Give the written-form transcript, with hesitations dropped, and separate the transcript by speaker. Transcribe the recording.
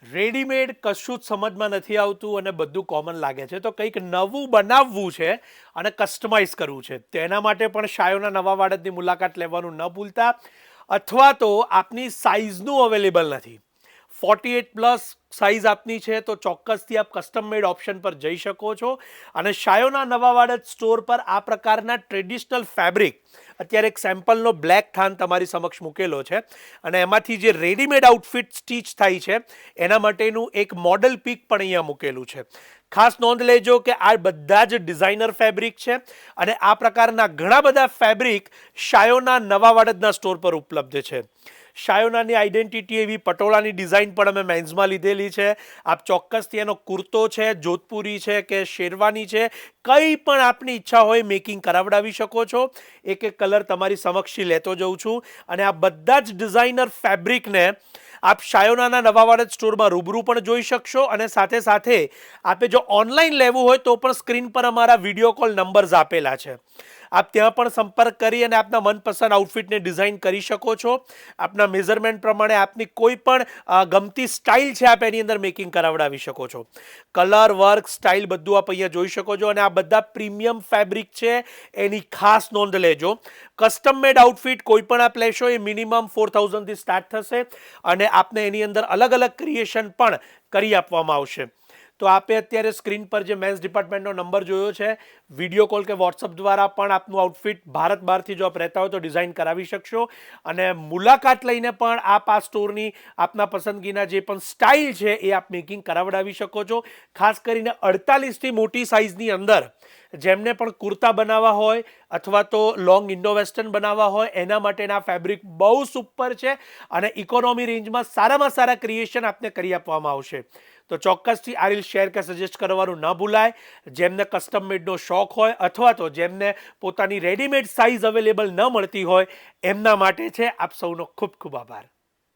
Speaker 1: Readymade કશું જ સમજમાં નથી આવતું અને બધું કોમન લાગે છે, તો કંઈક નવું બનાવવું છે અને કસ્ટમાઇઝ કરવું છે. તેના માટે પણ શાયોના નવા વાડદની મુલાકાત લેવાનું ન ભૂલતા. અથવા તો આપની સાઇઝનું અવેલેબલ નથી, 48+ સાઇઝ આપની છે, તો ચોક્કસથી આપ કસ્ટમ મેડ ઓપ્શન પર જઈ શકો છો. અને શાયોના નવા વાડદ સ્ટોર પર આ પ્રકારના ટ્રેડિશનલ ફેબ્રિક, અત્યારે એક સેમ્પલનો બ્લેક થાન તમારી સમક્ષ મૂકેલો છે અને એમાંથી જે રેડીમેડ આઉટફિટ સ્ટીચ થાય છે એના માટેનું એક મોડલ પીક પણ અહીંયા મૂકેલું છે. ખાસ નોંધ લેજો કે આ બધા જ ડિઝાઇનર ફેબ્રિક છે અને આ પ્રકારના ઘણા બધા ફેબ્રિક શાયોના નવા વાડદના સ્ટોર પર ઉપલબ્ધ છે. શાયોનાની આઈડેન્ટિટી એવી પટોળાની ડિઝાઇન પણ અમે મેન્સમાં લીધેલી છે. આપ ચોક્કસથી એનો કુર્તો છે, જોધપુરી છે કે શેરવાની છે, કંઈ પણ આપની ઈચ્છા હોય મેકિંગ કરાવડાવી શકો છો. એક એક કલર તમારી સમક્ષ લેતો જઉં છું અને આ બધા જ ડિઝાઇનર ફેબ્રિકને આપ શાયોનાના નવા વાડદ સ્ટોરમાં રૂબરૂ પણ જોઈ શકશો અને સાથે સાથે આપે જો ઓનલાઈન લેવું હોય તો પણ સ્ક્રીન પર અમારા વિડીયો કોલ નંબર્સ આપેલા છે. આપ ત્યાં પણ સંપર્ક કરી અને આપના મનપસંદ આઉટફિટને ડિઝાઇન કરી શકો છો. આપના મેઝરમેન્ટ પ્રમાણે આપની કોઈ પણ ગમતી સ્ટાઇલ છે આપ એની અંદર મેકિંગ કરાવડાવી શકો છો. કલર, વર્ક, સ્ટાઇલ બધું આપ અહીંયા જોઈ શકો છો અને આ બધા પ્રીમિયમ ફેબ્રિક છે, એની ખાસ નોંધ લેજો. કસ્ટમ મેડ આઉટફિટ કોઈ પણ આપ લેશો એ મિનિમમ 4000થી સ્ટાર્ટ થશે અને આપને એની અંદર અલગ અલગ ક્રિએશન પણ કરી આપવામાં આવશે. તો આપે અત્યારે સ્ક્રીન પર જે મેન્સ ડિપાર્ટમેન્ટનો નંબર જોયો છે, વિડીયો કોલ કે વોટ્સઅપ દ્વારા પણ આપનું આઉટફિટ ભારત બહારથી જો આપ રહેતા હોય તો ડિઝાઇન કરાવી શકશો અને મુલાકાત લઈને પણ આપ આ સ્ટોરની આપના પસંદગીના જે પણ સ્ટાઇલ છે એ આપ મેકિંગ કરાવડાવી શકો છો. ખાસ કરીને 48થી મોટી સાઇઝની અંદર જેમને પણ કુર્તા બનાવવા હોય અથવા તો લોંગ ઇન્ડો વેસ્ટર્ન બનાવવા હોય એના માટેના ફેબ્રિક બહુ સુપર છે અને ઇકોનોમી રેન્જમાં સારામાં સારા ક્રિએશન આપને કરી આપવામાં આવશે. તો ચોક્કસથી આ રીલ શેર કે સજેસ્ટ કરવાનું ન ભૂલાય. જેમને કસ્ટમ મેડનો શોખ હોય અથવા તો જેમને પોતાની રેડીમેડ સાઇઝ અવેલેબલ ન મળતી હોય એમના માટે છે. આપ સૌનો ખૂબ ખૂબ આભાર.